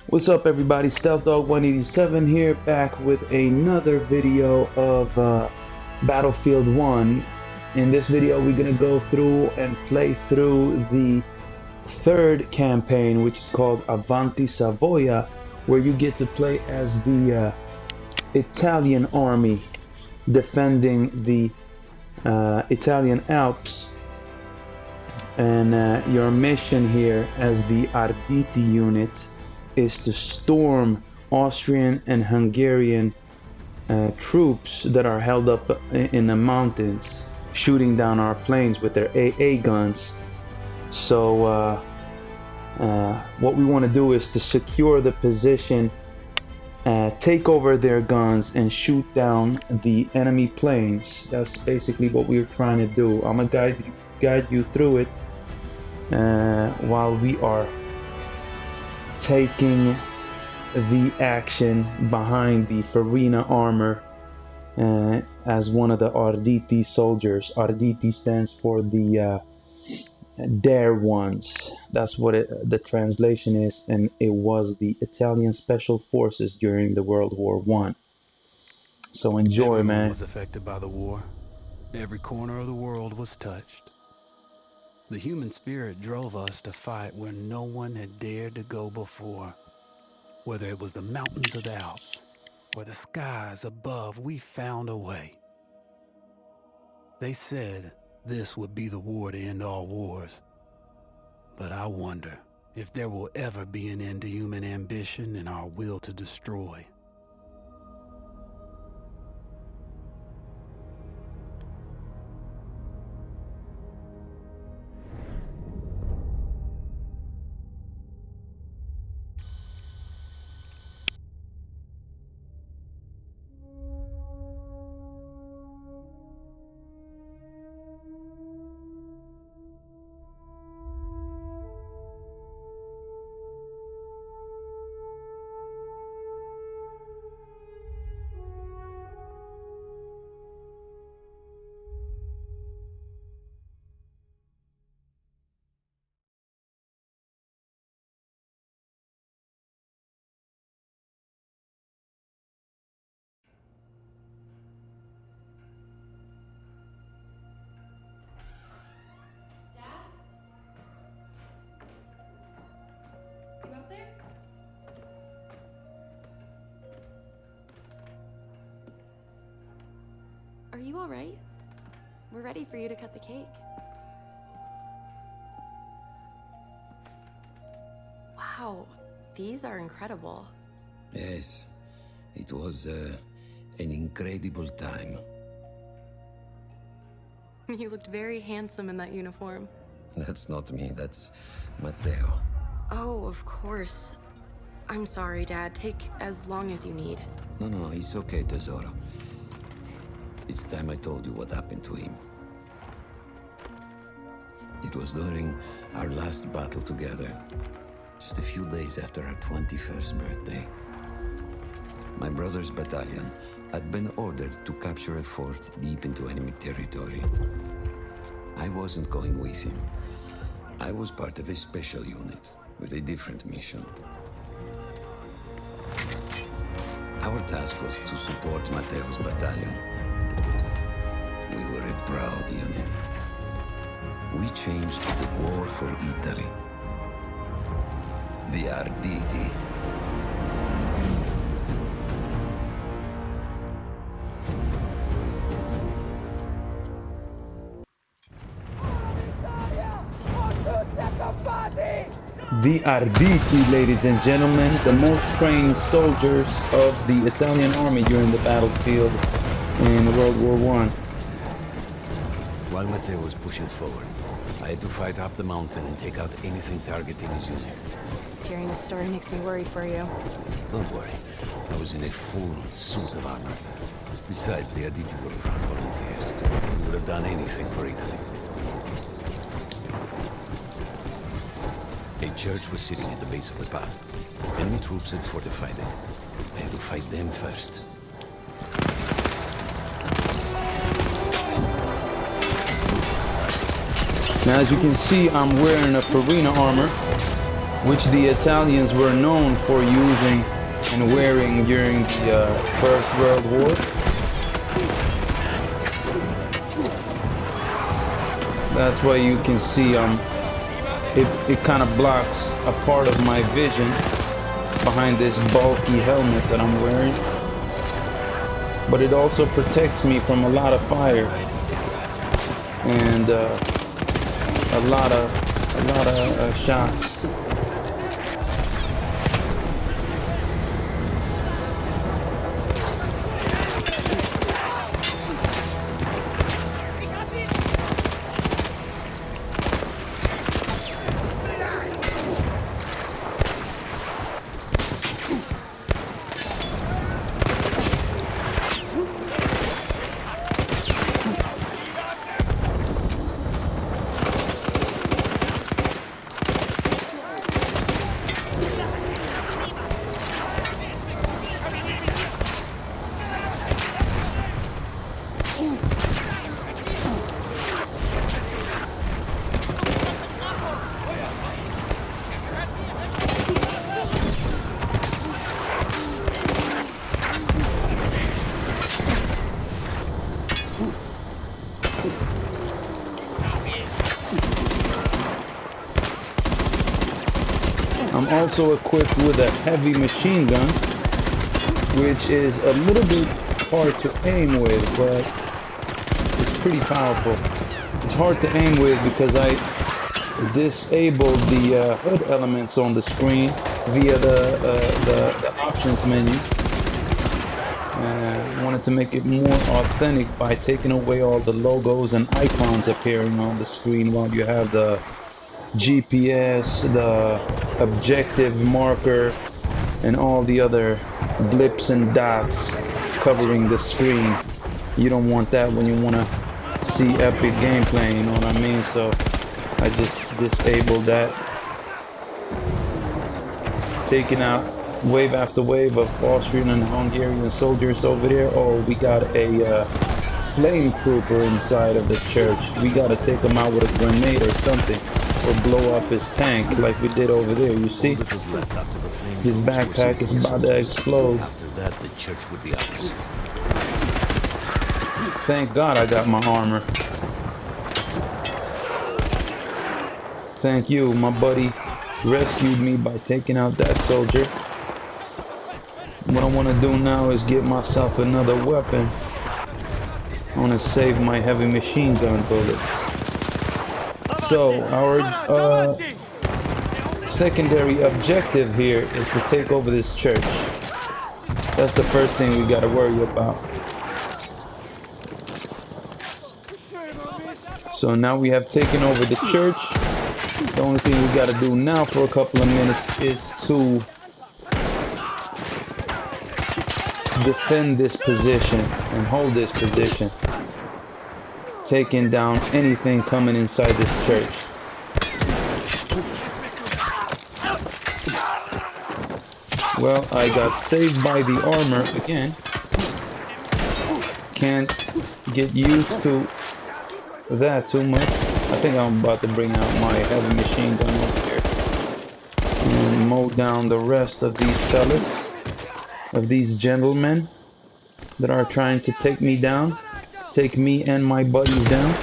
What's up everybody, Stealth Dog 187 here, back with another video of Battlefield 1. In this video we're gonna go through and play through the third campaign, which is called Avanti Savoia, where you get to play as the Italian army defending the Italian Alps. And your mission here as the Arditi unit is to storm Austrian and Hungarian troops that are held up in the mountains, shooting down our planes with their AA guns. So what we want to do is to secure the position, take over their guns, and shoot down the enemy planes. That's basically what we're trying to do. I'm gonna guide you through it while we are taking the action behind the Farina armor as one of the Arditi soldiers. Arditi stands for the Dare Ones. That's what the translation is, and it was the Italian Special Forces during the World War I. So enjoy, Everyone man. was affected by the war. Every corner of the world was touched. The human spirit drove us to fight where no one had dared to go before. Whether it was the mountains of the Alps or the skies above, we found a way. They said this would be the war to end all wars. But I wonder if there will ever be an end to human ambition and our will to destroy. Up there? Are you all right? We're ready for you to cut the cake. Wow, these are incredible. Yes, it was an incredible time. You looked very handsome in that uniform. That's not me, that's Matteo. Oh, of course. I'm sorry, Dad. Take as long as you need. No, it's okay, Tesoro. It's time I told you what happened to him. It was during our last battle together, just a few days after our 21st birthday. My brother's battalion had been ordered to capture a fort deep into enemy territory. I wasn't going with him. I was part of a special unit with a different mission. Our task was to support Matteo's battalion. We were a proud unit. We changed the war for Italy. The Arditi. The Arditi, ladies and gentlemen, the most trained soldiers of the Italian army during the battlefield in World War I. While Matteo was pushing forward, I had to fight up the mountain and take out anything targeting his unit. Just hearing this story makes me worry for you. Don't worry, I was in a full suit of armor. Besides, the Arditi were proud volunteers. We would have done anything for Italy. A church was sitting at the base of the path. Enemy troops had fortified it. I had to fight them first. Now as you can see, I'm wearing a Farina armor. which the Italians were known for using and wearing during the First World War. That's why you can see it kind of blocks a part of my vision behind this bulky helmet that I'm wearing. But it also protects me from a lot of fire and a lot of shots. I'm also equipped with a heavy machine gun, which is a little bit hard to aim with, but it's pretty powerful. It's hard to aim with because I disabled the HUD elements on the screen via the options menu. I wanted to make it more authentic by taking away all the logos and icons appearing on the screen while you have the GPS, the objective marker, and all the other blips and dots covering the screen. You don't want that when you want to see epic gameplay, you know what I mean? So I just disabled that. Taking out wave after wave of Austrian and Hungarian soldiers over there. Oh, we got a flame trooper inside of the church. We got to take him out with a grenade or something, or blow up his tank like we did over there. You see, his backpack is about to explode. After that, the church would be ours. Thank God I got my armor. Thank you, my buddy rescued me by taking out that soldier. What I want to do now is get myself another weapon. I want to save my heavy machine gun bullets. So our secondary objective here is to take over this church. That's the first thing we got to worry about. So now we have taken over the church. The only thing we got to do now for a couple of minutes is to defend this position and hold this position, taking down anything coming inside this church. Well, I got saved by the armor again. Can't get used to that too much. I think I'm about to bring out my heavy machine gun over here and mow down the rest of these fellas, of these gentlemen that are trying to take me down, take me and my buddies down.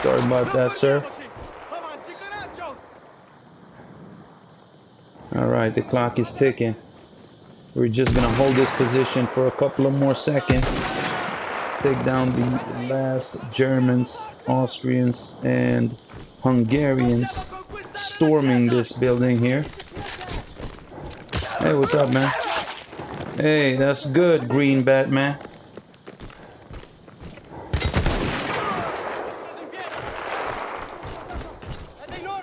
Sorry about that, sir. Alright, the clock is ticking. We're just gonna hold this position for a couple of more seconds. Take down the last Germans, Austrians, and Hungarians storming this building here. Hey, what's up, man? Hey, that's good, Green Batman.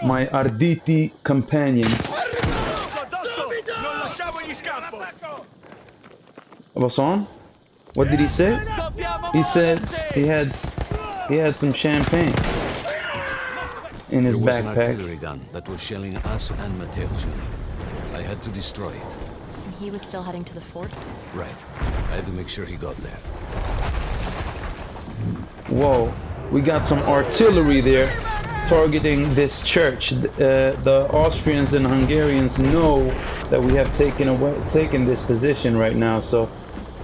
My Arditi companions. What's on? What did he say? He said he had some champagne in his backpack. There was an backpack. artillery gun that was shelling us and Mateo's unit. I had to destroy it. And he was still heading to the fort? Right. I had to make sure he got there. Whoa, We got some artillery there targeting this church. The Austrians and Hungarians know that we have taken this position right now, so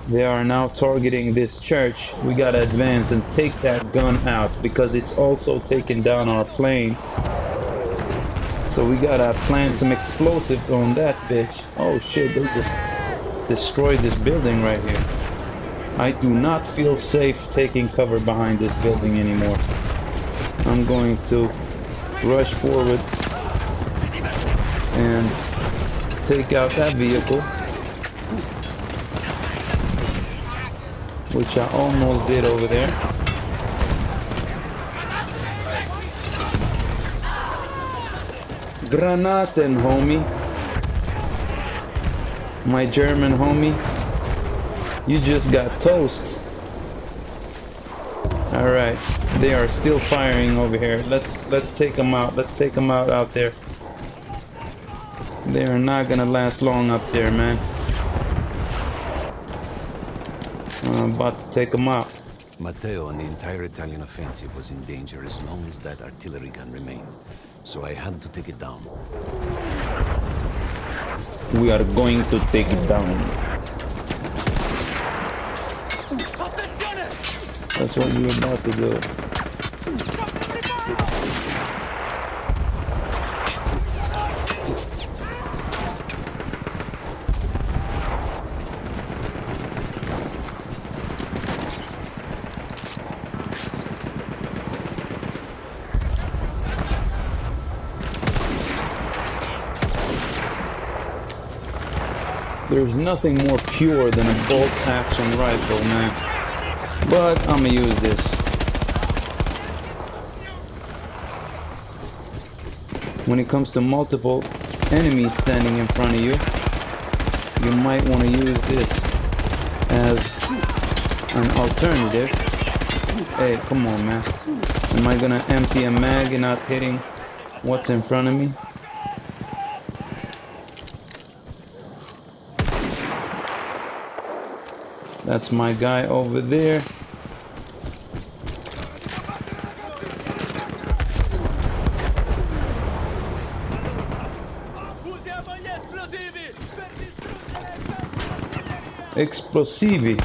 they are now targeting this church. We gotta advance and take that gun out because it's also taking down our planes. So we gotta plant some explosive on that bitch. Oh shit, they just destroyed this building right here. I do not feel safe taking cover behind this building anymore. I'm going to rush forward and take out that vehicle, which I almost did over there. Granaten, homie. My German homie. You just got toast. Alright, they are still firing over here. Let's take them out. Let's take them out there. They are not gonna last long up there, man. I'm about to take them out. Matteo and the entire Italian offensive was in danger as long as that artillery gun remained. So I had to take it down. We are going to take it down. That's what we're about to do. There's nothing more pure than a bolt action rifle, man. But I'm gonna use this. When it comes to multiple enemies standing in front of you, you might want to use this as an alternative. Hey, come on, man. Am I gonna empty a mag and not hitting what's in front of me? That's my guy over there. Explosivi.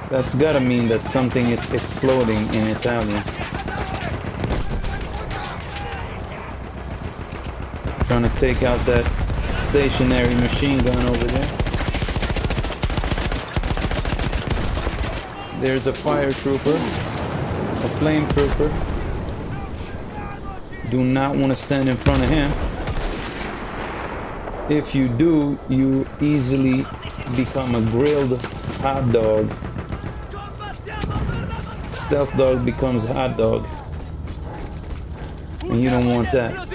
That's gotta mean that something is exploding in Italian. Trying to take out that stationary machine gun over there. There's a fire trooper, a flame trooper. Do not want to stand in front of him. If you do, you easily become a grilled hot dog. Stealth dog becomes hot dog. And you don't want that.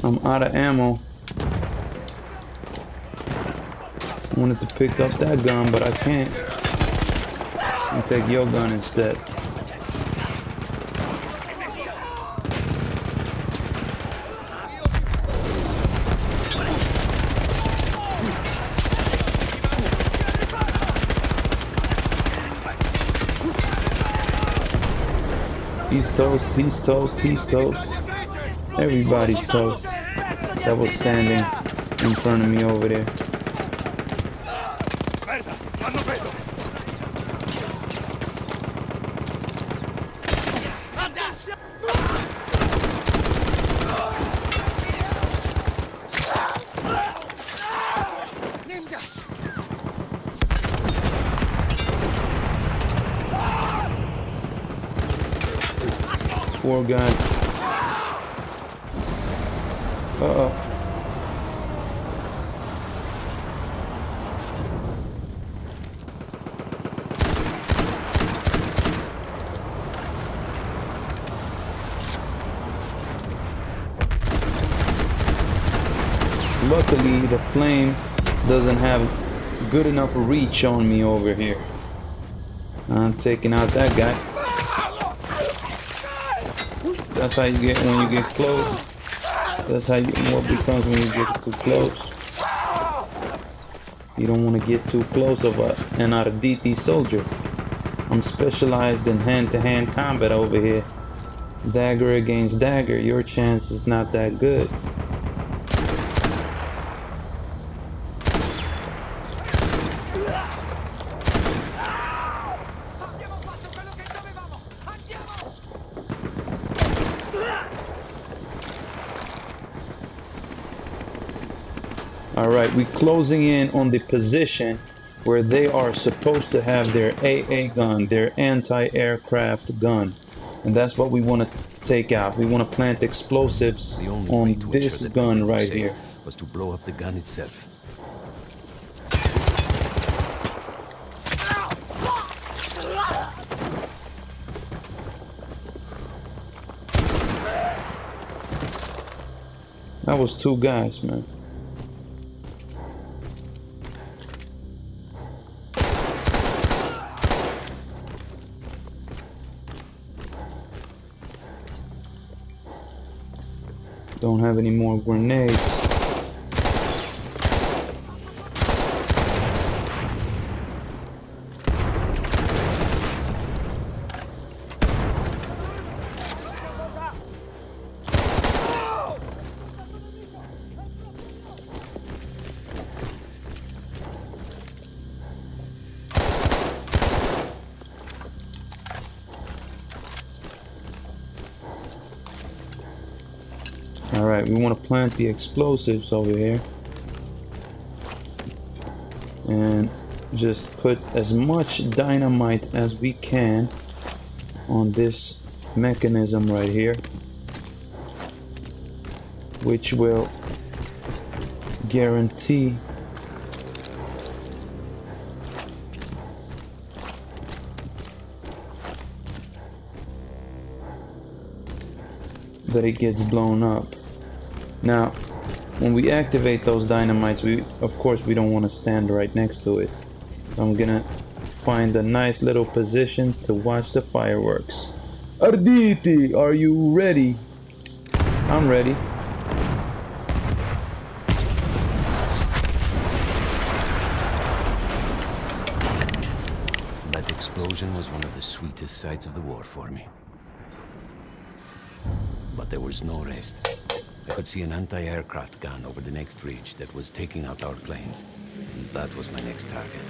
I'm out of ammo. I wanted to pick up that gun, but I can't. I'll take your gun instead. He's toast, he's toast, he's toast. Everybody's toast. That was standing in front of me over there. Poor guy. Uh-oh. Luckily, the flame doesn't have good enough reach on me over here. I'm taking out that guy. That's how you get when you get close. That's how what becomes when you get too close. You don't want to get too close of an Arditi soldier. I'm specialized in hand-to-hand combat over here. Dagger against dagger, your chance is not that good. Alright, we're closing in on the position where they are supposed to have their AA gun, their anti-aircraft gun. And that's what we want to take out. We want to plant explosives on this gun right here. Was to blow up the gun itself. That was two guys, man. Don't have any more grenades. Alright, we want to plant the explosives over here. And just put as much dynamite as we can on this mechanism right here. Which will guarantee that it gets blown up. Now, when we activate those dynamites, of course we don't want to stand right next to it. So I'm gonna find a nice little position to watch the fireworks. Arditi, are you ready? I'm ready. That explosion was one of the sweetest sights of the war for me. But there was no rest. I could see an anti-aircraft gun over the next ridge that was taking out our planes. And that was my next target.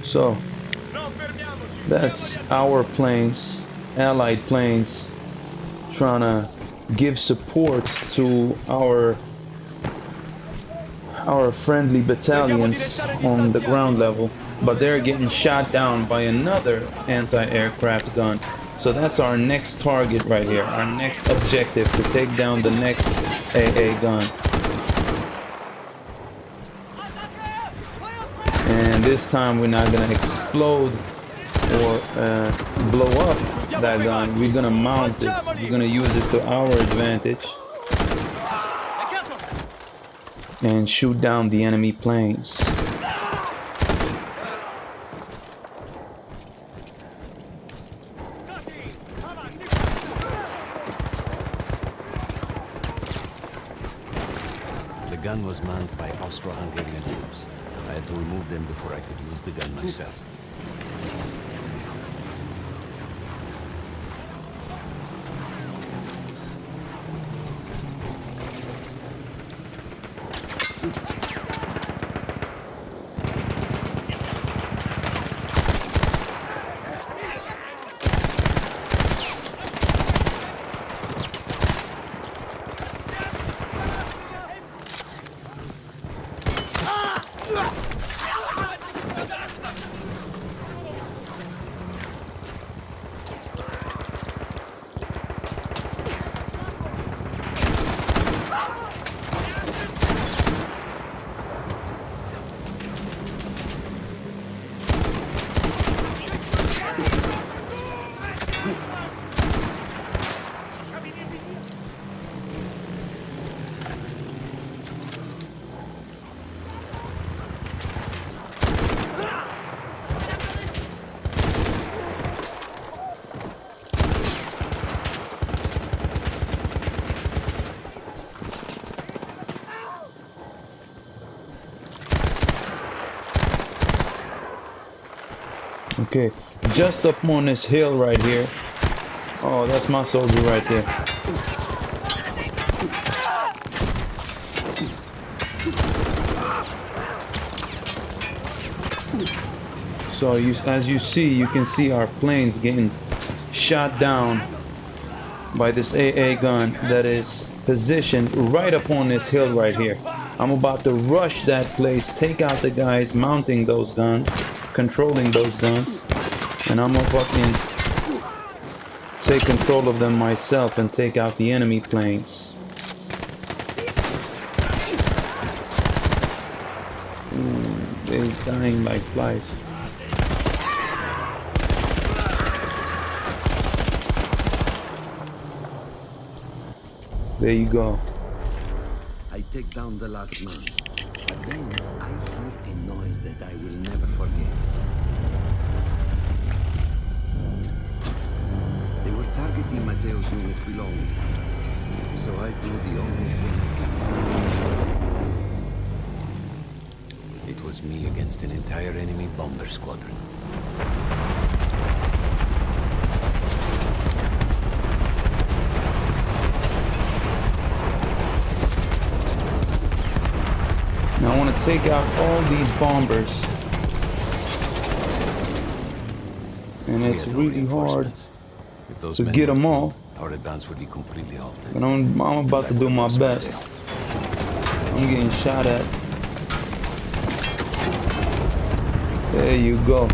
So, that's our planes, allied planes, trying to give support to our friendly battalions on the ground level. But they're getting shot down by another anti-aircraft gun. So that's our next target right here, our next objective, to take down the next AA gun. And this time we're not going to explode or blow up that gun. We're going to mount it. We're going to use it to our advantage and shoot down the enemy planes. The gun was manned by Austro-Hungarian troops. I had to remove them before I could use the gun myself. Okay, just up on this hill right here. Oh, that's my soldier right there. So as you see, you can see our planes getting shot down by this AA gun that is positioned right up on this hill right here. I'm about to rush that place, take out the guys mounting those guns, controlling those guns, and I'm gonna fucking take control of them myself and take out the enemy planes. They're dying like flies. There you go. I take down the last man, but then I hear a noise that I will never forget. They were targeting Mateo's unit below me, so I do the only thing I can. It was me against an entire enemy bomber squadron. Now I want to take out all these bombers. And it's really hard to get them all. Our advance would be completely halted. But I'm about to do my best. I'm getting shot at. There you go.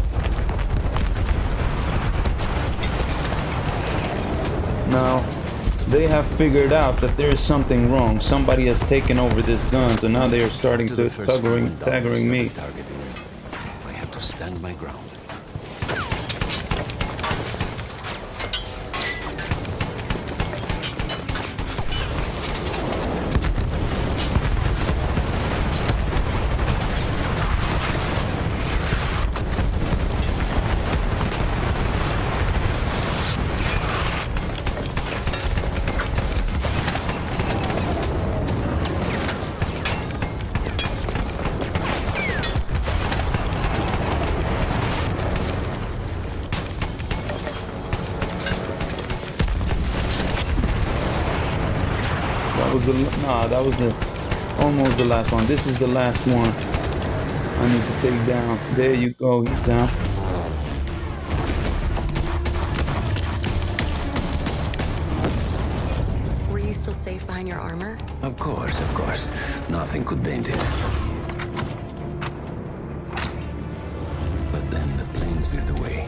Now, they have figured out that there is something wrong. Somebody has taken over this gun, so now they are starting to tagging me. I had to stand my ground. That was almost the last one. This is the last one I need to take down. There you go, he's down. Were you still safe behind your armor? Of course, of course. Nothing could dent it. But then the planes veered away.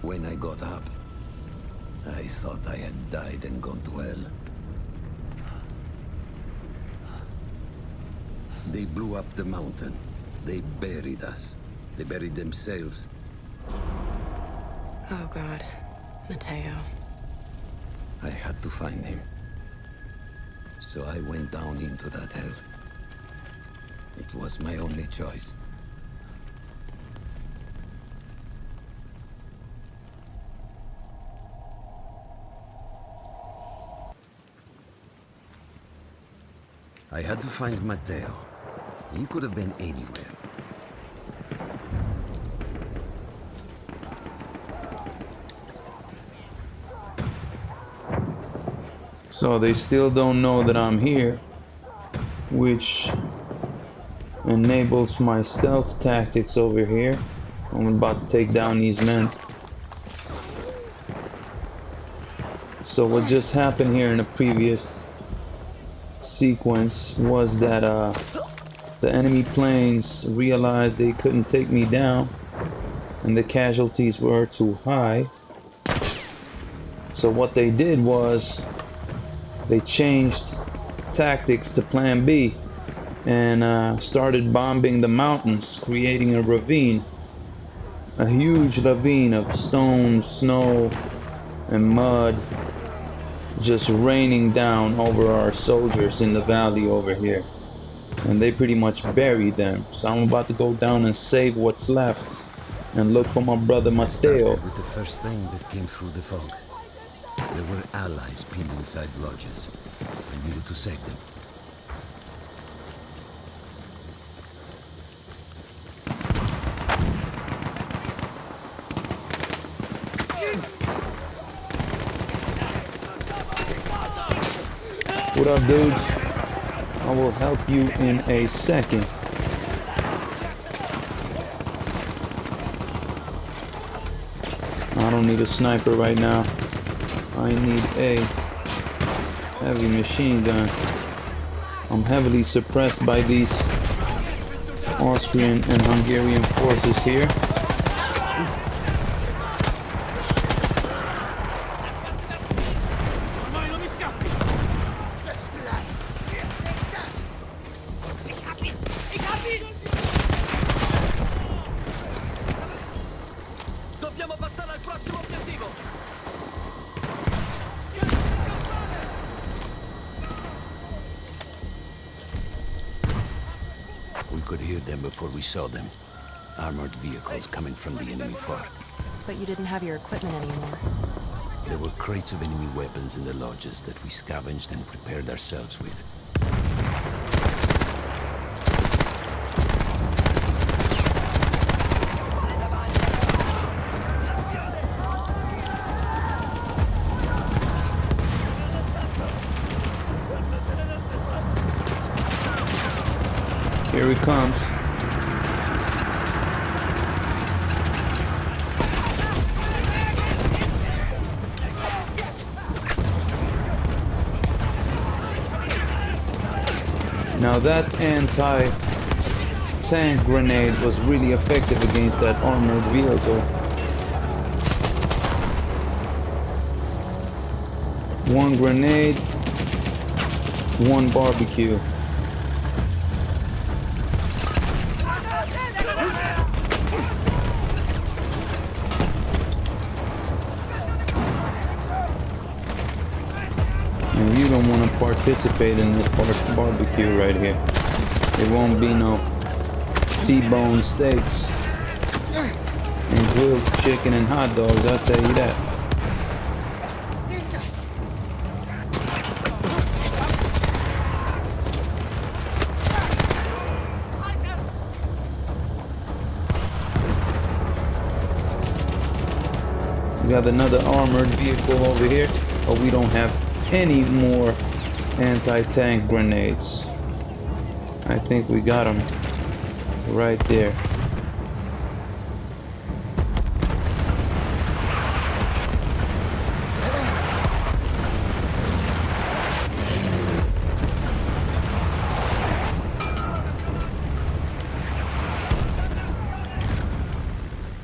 When I got up, I thought I had died and gone to hell. They blew up the mountain. They buried us. They buried themselves. Oh God, Mateo. I had to find him. So I went down into that hell. It was my only choice. I had to find Matteo. He could have been anywhere. So they still don't know that I'm here, which enables my stealth tactics over here. I'm about to take down these men. So what just happened here in the previous sequence was that the enemy planes realized they couldn't take me down and the casualties were too high. So what they did was they changed tactics to plan B and started bombing the mountains, creating a ravine, a huge ravine of stone, snow, and mud just raining down over our soldiers in the valley over here. And they pretty much buried them. So I'm about to go down and save what's left and look for my brother I Matteo. started with the first thing that came through the fog. There were allies pinned inside lodges. I needed to save them. What up, dudes? I will help you in a second. I don't need a sniper right now. I need a heavy machine gun. I'm heavily suppressed by these Austrian and Hungarian forces here. Dobbiamo passare al prossimo obiettivo! We could hear them before we saw them. Armored vehicles coming from the enemy fort. But you didn't have your equipment anymore. There were crates of enemy weapons in the lodges that we scavenged and prepared ourselves with. Here he comes. Now that anti-tank grenade was really effective against that armored vehicle. One grenade, one barbecue. And you don't want to participate in this barbecue right here. There won't be no T-bone steaks and grilled chicken and hot dogs, I'll tell you that. We got another armored vehicle over here, but we don't have any more anti-tank grenades. I think we got them right there.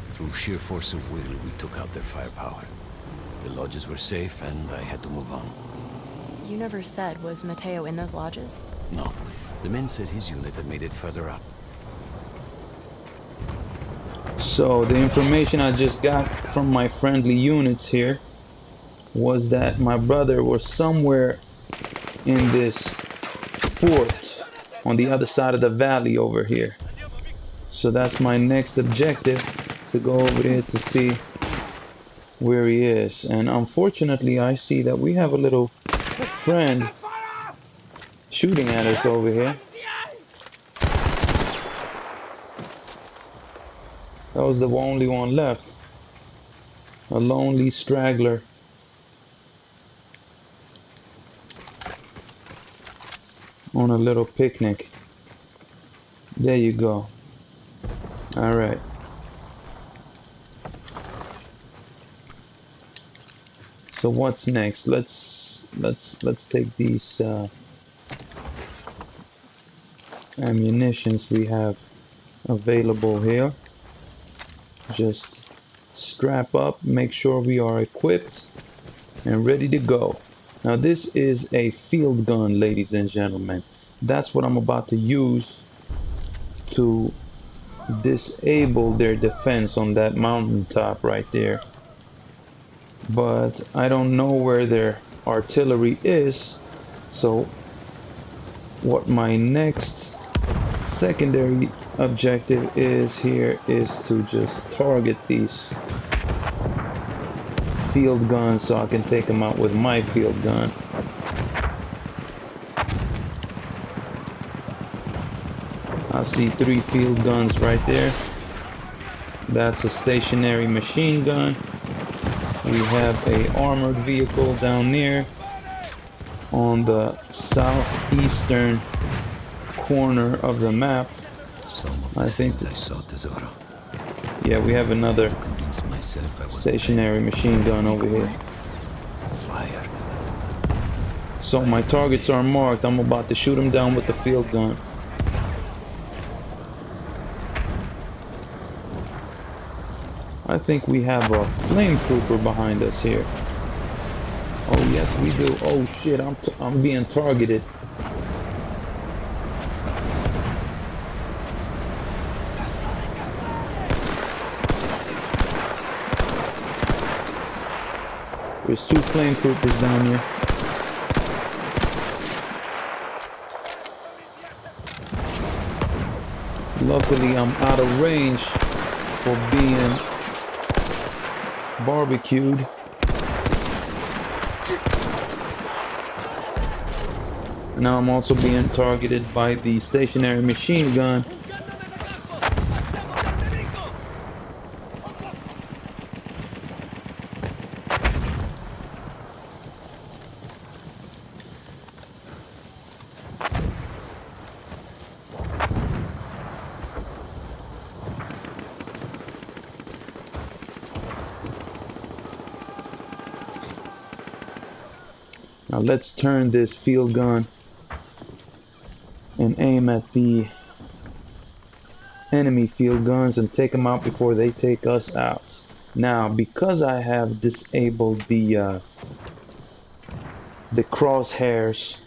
Through sheer force of will, we took out their firepower. The lodges were safe, and I had to move on. You never said, was Matteo in those lodges? No, the men said his unit had made it further up. So the information I just got from my friendly units here was that my brother was somewhere in this fort on the other side of the valley over here. So that's my next objective, to go over there to see where he is. And unfortunately I see that we have a little friend shooting at us over here. That was the only one left. A lonely straggler. On a little picnic. There you go. All right. So what's next? Let's take these ammunitions we have available here. Just strap up, make sure we are equipped and ready to go. Now this is a field gun, ladies and gentlemen. That's what I'm about to use to disable their defense on that mountaintop right there. But I don't know where their artillery is, so what my next secondary objective is here is to just target these field guns so I can take them out with my field gun. I see 3 field guns right there. That's a stationary machine gun. We have a armored vehicle down there on the southeastern corner of the map. I think I saw, Tesoro. Yeah, we have another Convince myself I was stationary machine gun over here. Fire. So my targets are marked. I'm about to shoot them down with the field gun. I think we have a flame trooper behind us here. Oh yes, we do. Oh shit, I'm being targeted. There's 2 flame troopers down here. Luckily, I'm out of range for being barbecued. Now I'm also being targeted by the stationary machine gun. Now let's turn this field gun and aim at the enemy field guns and take them out before they take us out. Now, because I have disabled the crosshairs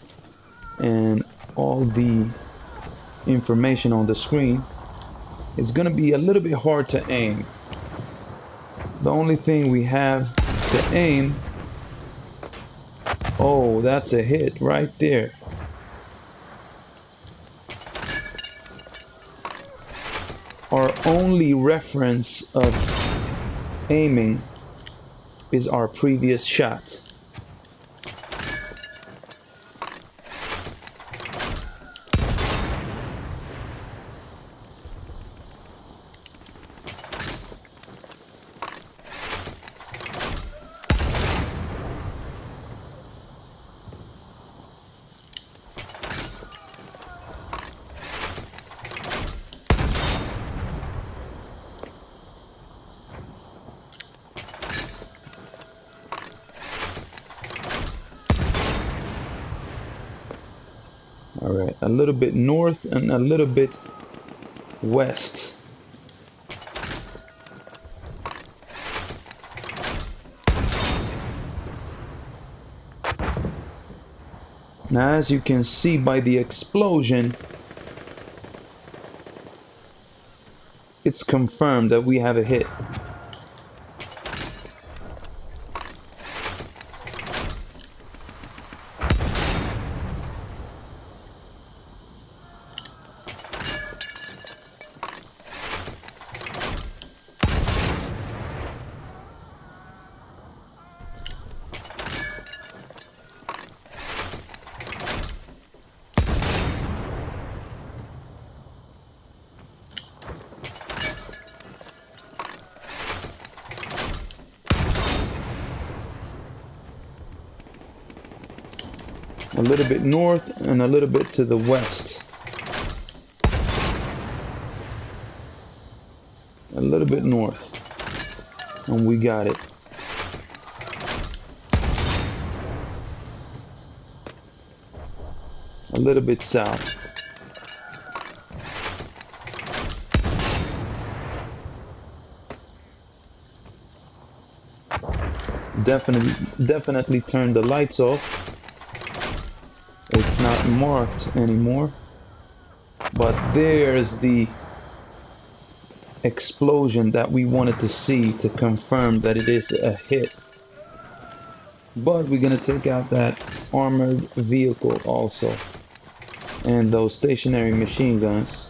and all the information on the screen, it's gonna be a little bit hard to aim. The only thing we have to aim, oh, that's a hit right there. Our only reference of aiming is our previous shot. Alright, a little bit north and a little bit west. Now, as you can see by the explosion, it's confirmed that we have a hit. a little bit north, and a little bit to the west. A little bit north. And we got it. A little bit south. Definitely turn the lights off. It's not marked anymore. But there's the explosion that we wanted to see to confirm that it is a hit. But we're gonna take out that armored vehicle also, and those stationary machine guns.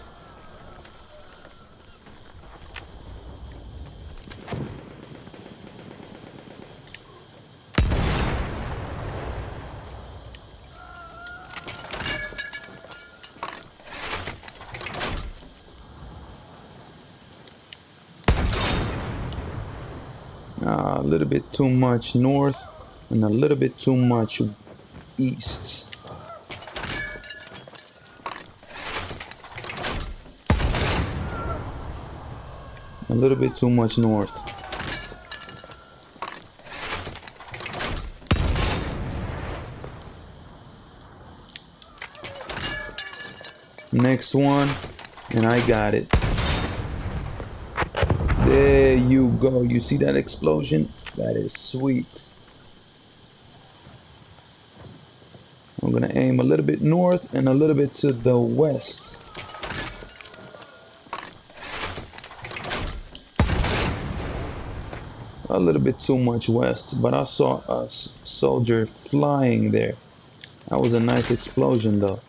A little bit too much north and a little bit too much east. A little bit too much north. Next one, and I got it. There you go. You see that explosion? That is sweet. I'm gonna aim a little bit north and a little bit to the west. A little bit too much west, but I saw a soldier flying there. That was a nice explosion though.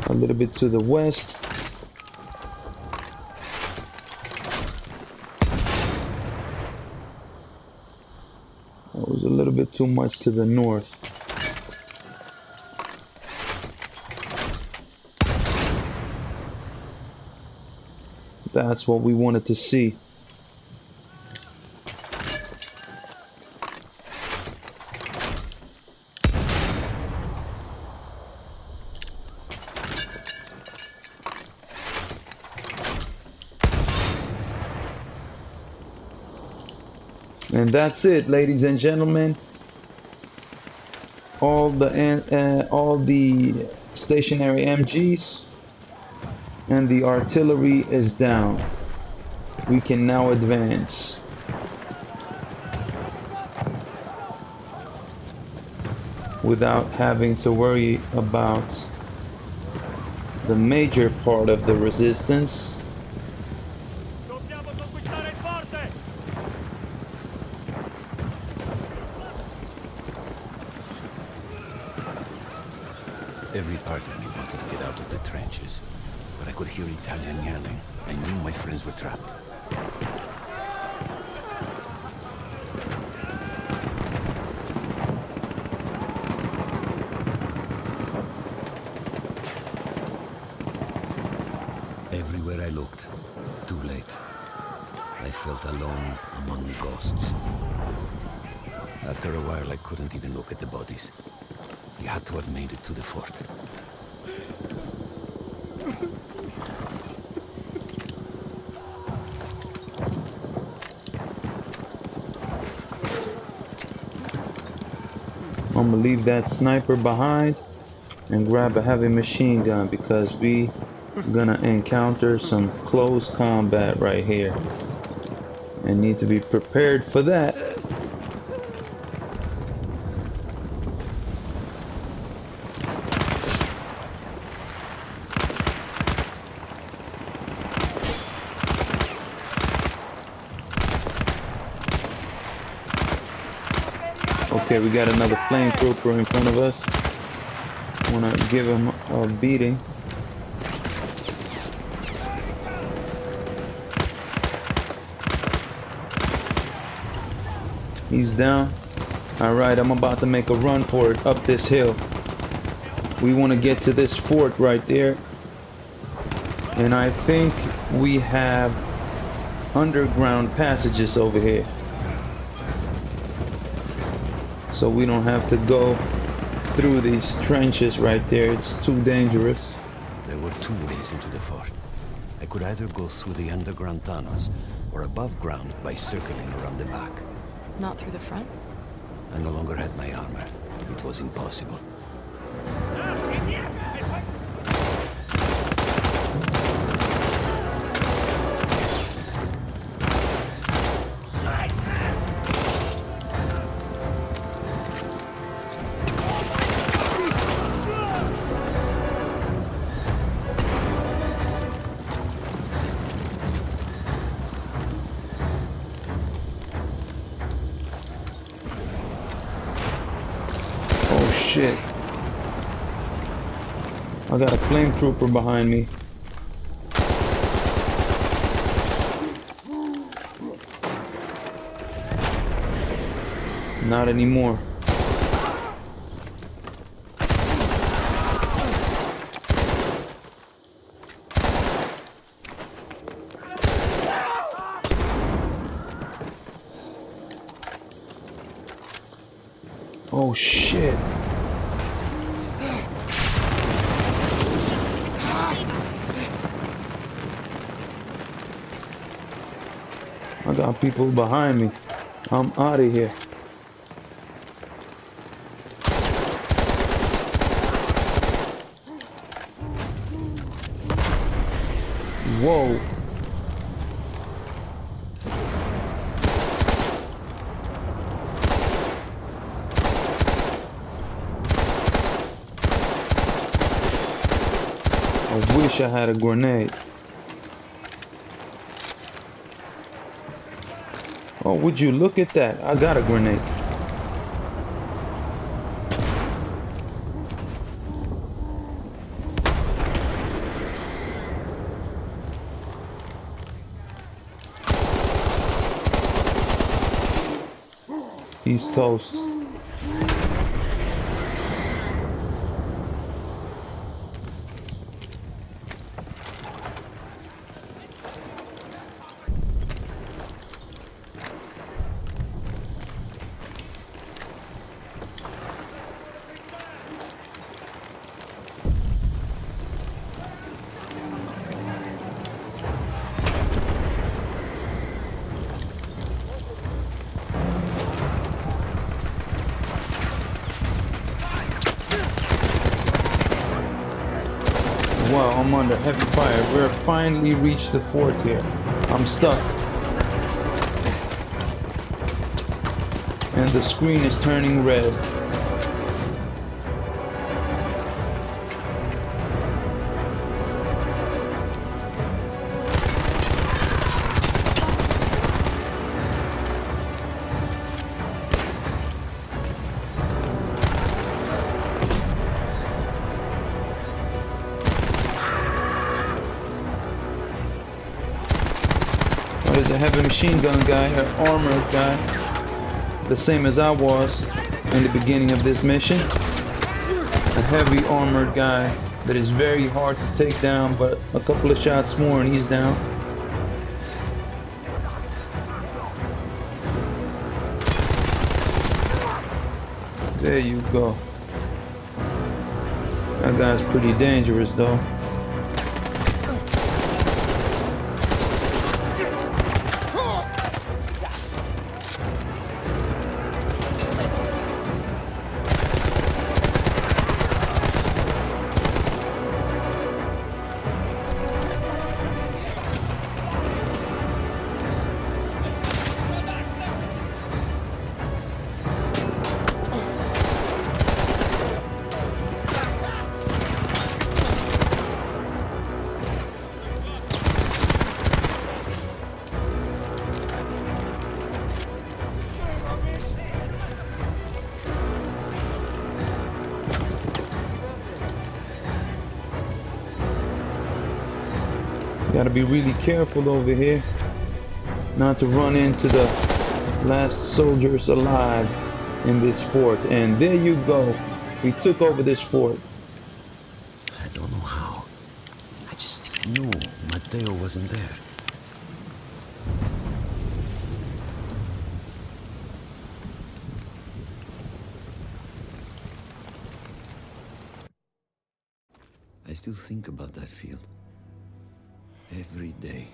A little bit to the west. That was a little bit too much to the north. That's what we wanted to see. And that's it, ladies and gentlemen. All the stationary MGs and the artillery is down. We can now advance. Without having to worry about the major part of the resistance. Every part of me wanted to get out of the trenches, but I could hear Italian yelling. I knew my friends were trapped. Everywhere I looked, too late. I felt alone among ghosts. After a while, I couldn't even look at the bodies. We had to have made it to the fort. I'm gonna leave that sniper behind and grab a heavy machine gun because we gonna encounter some close combat right here and need to be prepared for that. Okay, we got another flamethrower in front of us. Wanna give him a beating. He's down. Alright, I'm about to make a run for it up this hill. We want to get to this fort right there. And I think we have underground passages over here. so we don't have to go through these trenches right there. It's too dangerous. There were two ways into the fort. I could either go through the underground tunnels or above ground by circling around the back. Not through the front? I no longer had my armor. It was impossible. Oh shit. I got a flame trooper behind me. Not anymore. Oh shit. I got people behind me. I'm out of here. Whoa. I wish I had a grenade. Oh, would you look at that? I got a grenade. He's toast. Wow, I'm under heavy fire. We're finally reached the fort here. I'm stuck. And the screen is turning red. There's a heavy machine gun guy, an armored guy, the same as I was in the beginning of this mission. A heavy armored guy that is very hard to take down, but a couple of shots more and he's down. There you go. That guy's pretty dangerous though. Gotta be really careful over here not to run into the last soldiers alive in this fort. And there you go. We took over this fort. I don't know how. I just knew Matteo wasn't there. I still think about that field. Every day.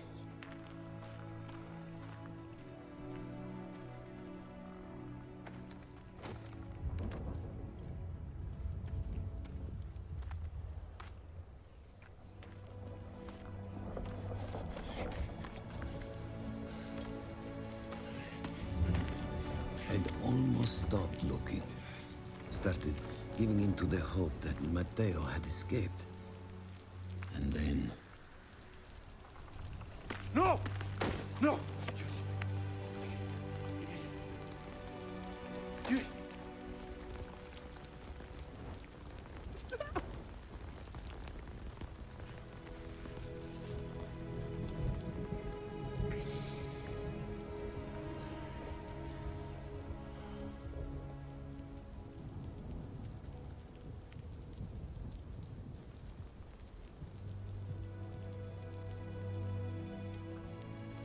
I'd almost stopped looking. Started giving in to the hope that Matteo had escaped. And then... No! No!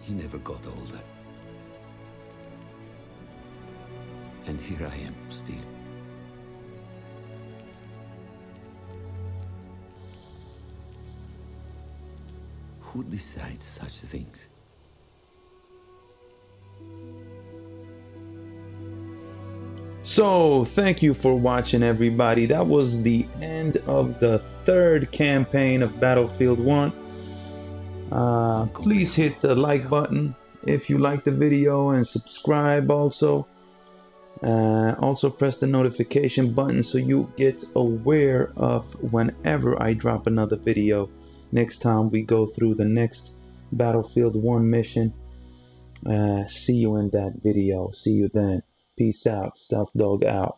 He never got older. And here I am, still. Who decides such things? So, thank you for watching, everybody. That was the end of the third campaign of Battlefield 1. Please hit the like button if you like the video and subscribe also. Also press the notification button so you get aware of whenever I drop another video. Next time we go through the next Battlefield 1 mission. See you in that video. See you then. Peace out. Stealth Dog out.